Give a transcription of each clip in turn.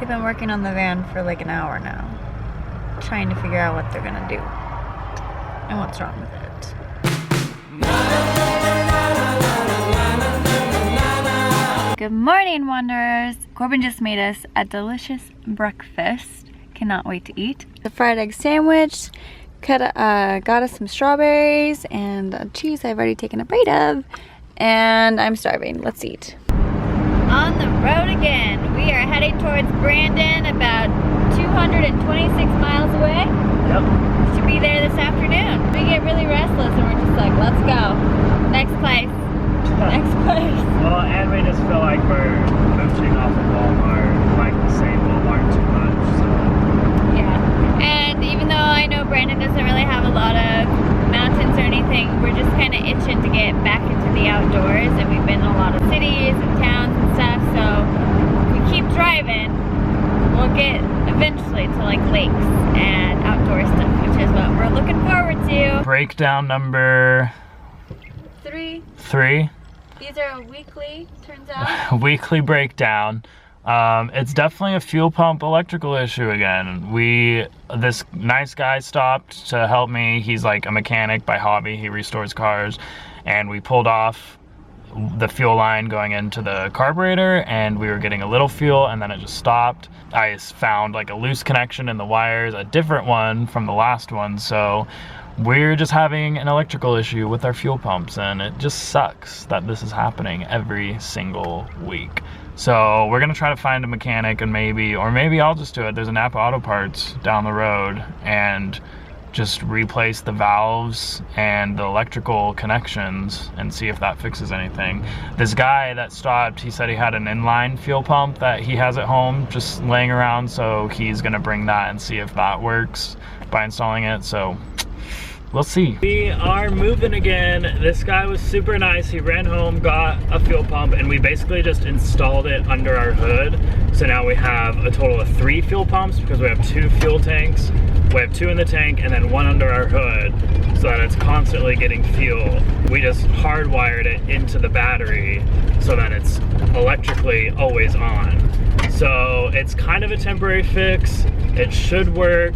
They've been working on the van for like an hour now, trying to figure out what they're gonna do and what's wrong with it. Good morning, wanderers. Corbin just made us a delicious breakfast. Cannot wait to eat. The fried egg sandwich. Got us some strawberries and cheese I've already taken a bite of. And I'm starving. Let's eat. On the road again. We are heading towards Brandon, about 226 miles away. Yep. Should be there this afternoon. We get really restless and we're just like, let's go. Next place. Next place. Well, and we just feel like we're mooching off of Walmart, like the same Walmart too much, so. Yeah. And even though I know Brandon doesn't really have a lot of mountains or anything, we're just kind of itching to get back into the outdoors, and we've been in a lot of cities and towns and stuff, so if we keep driving, we'll get eventually to like lakes and outdoor stuff, which is what we're looking forward to. Breakdown number... 3. These are weekly, turns out. Weekly breakdown. It's definitely a fuel pump electrical issue again. This nice guy stopped to help me. He's like a mechanic by hobby. He restores cars. And we pulled off the fuel line going into the carburetor, and we were getting a little fuel, and then it just stopped. I found like a loose connection in the wires, a different one from the last one, so we're just having an electrical issue with our fuel pumps, and it just sucks that this is happening every single week. So we're gonna try to find a mechanic, and maybe I'll just do it. There's a Napa Auto Parts down the road, and just replace the valves and the electrical connections and see if that fixes anything. This guy that stopped, he said he had an inline fuel pump that he has at home just laying around, so he's gonna bring that and see if that works by installing it. So we'll see. We are moving again. This guy was super nice. He ran home, got a fuel pump, and we basically just installed it under our hood. So now we have a total of 3 fuel pumps because we have 2 fuel tanks. We have 2 in the tank and then 1 under our hood, so that it's constantly getting fuel. We just hardwired it into the battery so that it's electrically always on. So it's kind of a temporary fix. It should work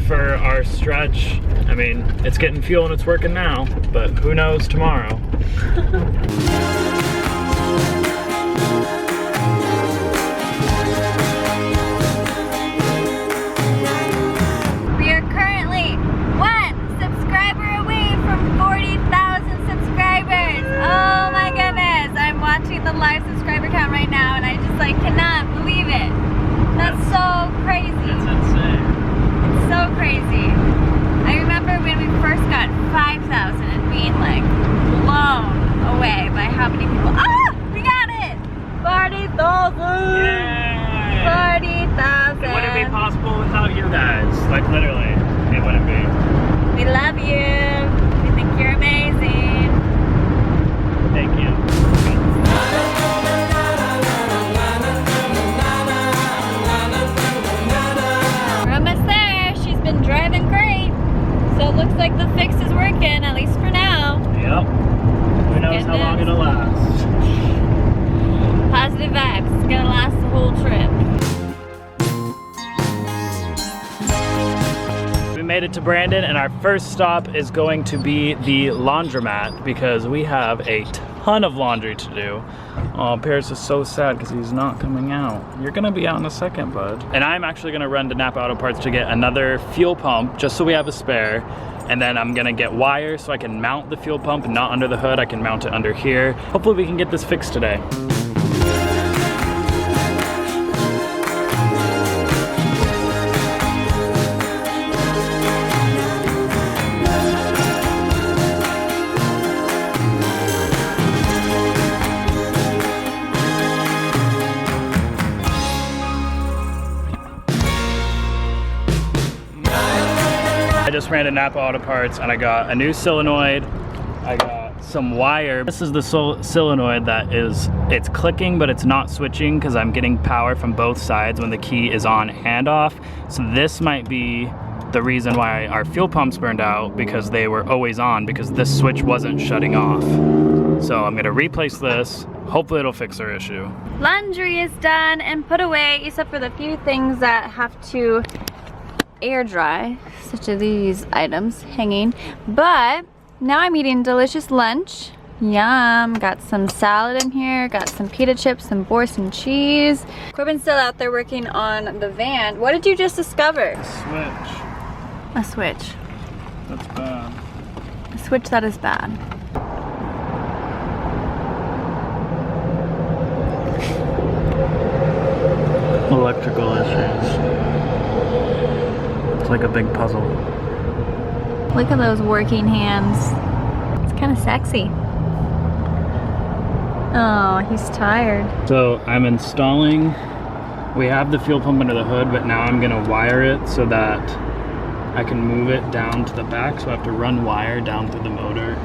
for our stretch. I mean, it's getting fuel and it's working now, but who knows tomorrow. We are currently 1 subscriber away from 40,000 subscribers. Oh my goodness. I'm watching the live subscriber count right now and I just like cannot believe it. That's so crazy. It's insane. So crazy. I remember when we first got 5,000 and being like blown away by how many people. Ah! We got it! 40,000! Yay! 40,000! It wouldn't be possible without you guys. Like literally, it wouldn't be. We love you. We think you're amazing. Thank you. We're almost there. She's been driving great. So it looks like the fix is working, at least for now. Yep. Who knows how long it'll last. Positive vibes. It's gonna last the whole trip. We made it to Brandon, and our first stop is going to be the laundromat because we have a ton of laundry to do. Oh, Paris is so sad because he's not coming out. You're gonna be out in a second, bud. And I'm actually gonna run to Napa Auto Parts to get another fuel pump just so we have a spare. And then I'm gonna get wires so I can mount the fuel pump, not under the hood. I can mount it under here. Hopefully we can get this fixed today. I just ran to Napa Auto Parts and I got a new solenoid. I got some wire. This is the solenoid that it's clicking, but it's not switching because I'm getting power from both sides when the key is on and off. So this might be the reason why our fuel pumps burned out, because they were always on because this switch wasn't shutting off. So I'm gonna replace this, hopefully it'll fix our issue. Laundry is done and put away, except for the few things that have to air dry, such as these items hanging. But now I'm eating delicious lunch. Yum, got some salad in here, got some pita chips, some Boursin cheese. Corbin's still out there working on the van. What did you just discover? A switch. A switch. That's bad. A switch that is bad. Electrical issues. It's like a big puzzle. Look at those working hands. It's kind of sexy. Oh, he's tired. So I'm installing, we have the fuel pump under the hood, but now I'm gonna wire it so that I can move it down to the back. So I have to run wire down through the motor,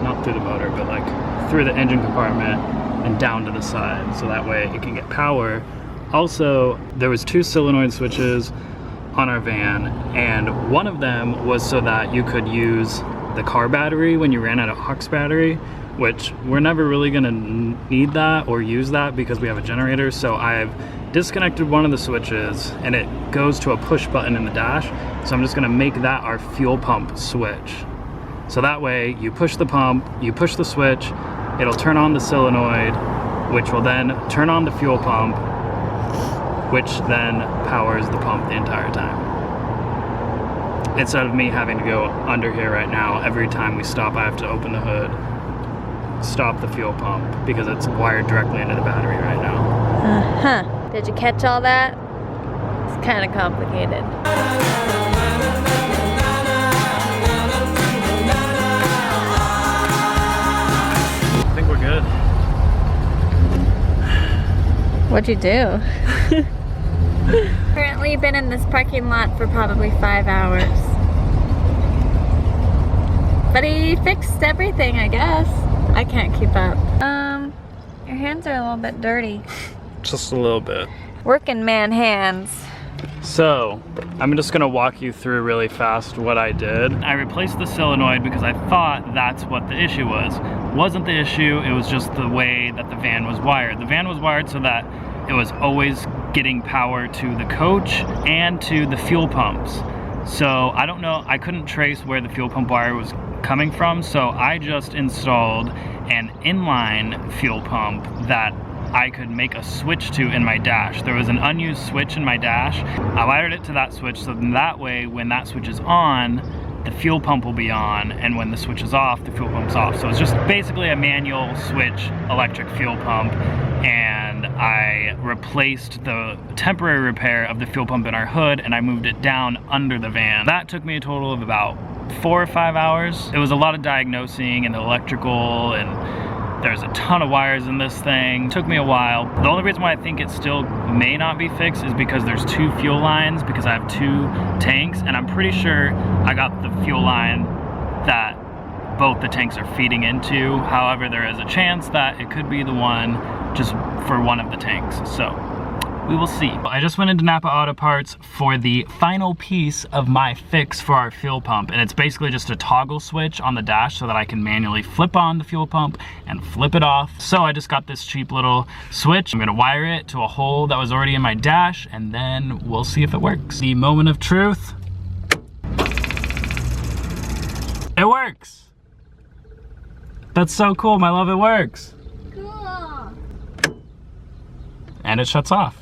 not through the motor, but like through the engine compartment and down to the side. So that way it can get power. Also, there was 2 solenoid switches on our van, and one of them was so that you could use the car battery when you ran out of aux battery, which we're never really gonna need that or use that because we have a generator. So I've disconnected one of the switches and it goes to a push button in the dash. So I'm just gonna make that our fuel pump switch. So that way you push the pump, you push the switch, it'll turn on the solenoid, which will then turn on the fuel pump, which then powers the pump the entire time. Instead of me having to go under here right now, every time we stop I have to open the hood, stop the fuel pump, because it's wired directly into the battery right now. Uh-huh. Did you catch all that? It's kind of complicated. I think we're good. What'd you do? Currently been in this parking lot for probably 5 hours. But he fixed everything, I guess. I can't keep up. Your hands are a little bit dirty. Just a little bit. Working man hands. So, I'm just gonna walk you through really fast what I did. I replaced the solenoid because I thought that's what the issue was. Wasn't the issue, it was just the way that the van was wired. The van was wired so that it was always getting power to the coach and to the fuel pumps. So I don't know, I couldn't trace where the fuel pump wire was coming from, so I just installed an inline fuel pump that I could make a switch to in my dash. There was an unused switch in my dash. I wired it to that switch, so then that way when that switch is on, the fuel pump will be on, and when the switch is off, the fuel pump's off. So it's just basically a manual switch electric fuel pump, and I replaced the temporary repair of the fuel pump in our hood, and I moved it down under the van. That took me a total of about 4 or 5 hours. It was a lot of diagnosing and electrical, and there's a ton of wires in this thing. It took me a while. The only reason why I think it still may not be fixed is because there's 2 fuel lines, because I have 2 tanks, and I'm pretty sure I got the fuel line that both the tanks are feeding into. However, there is a chance that it could be the one just for one of the tanks. So we will see. I just went into Napa Auto Parts for the final piece of my fix for our fuel pump, and it's basically just a toggle switch on the dash so that I can manually flip on the fuel pump and flip it off. So I just got this cheap little switch. I'm gonna wire it to a hole that was already in my dash, and then we'll see if it works. The moment of truth. It works! That's so cool, my love, it works. Cool. And it shuts off.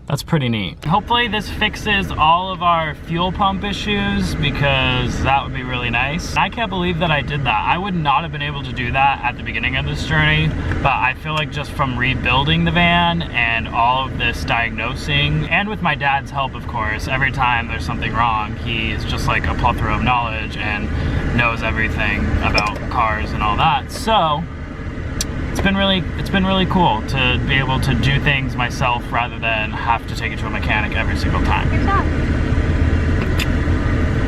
That's pretty neat. Hopefully this fixes all of our fuel pump issues, because that would be really nice. I can't believe that I did that. I would not have been able to do that at the beginning of this journey, but I feel like just from rebuilding the van and all of this diagnosing, and with my dad's help, of course, every time there's something wrong, he is just like a plethora of knowledge and knows everything about cars and all that. So it's been really cool to be able to do things myself rather than have to take it to a mechanic every single time. Good job.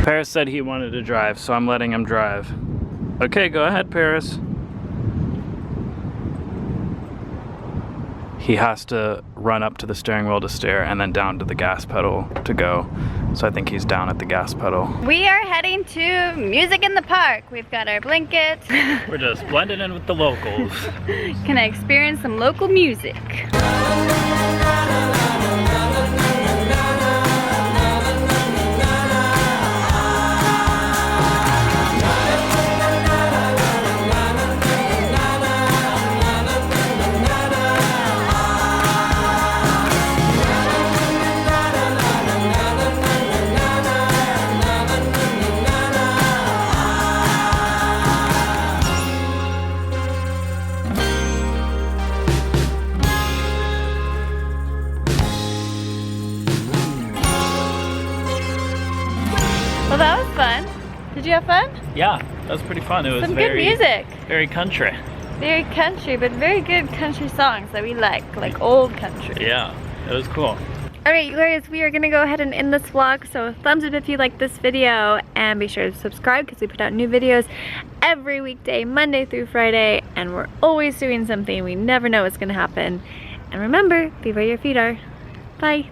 Paris said he wanted to drive, so I'm letting him drive. Okay, go ahead, Paris. he has to run up to the steering wheel to steer and then down to the gas pedal to go. So I think he's down at the gas pedal. We are heading to Music in the Park. We've got our blanket. We're just blending in with the locals. Can I experience some local music? Well, that was fun. Did you have fun? Yeah, that was pretty fun. It was some good music. Very country. Very country, but very good country songs that we like old country. Yeah, it was cool. Alright, you guys, we are gonna go ahead and end this vlog, so thumbs up if you like this video, and be sure to subscribe because we put out new videos every weekday, Monday through Friday, and we're always doing something. We never know what's gonna happen. And remember, be where your feet are. Bye.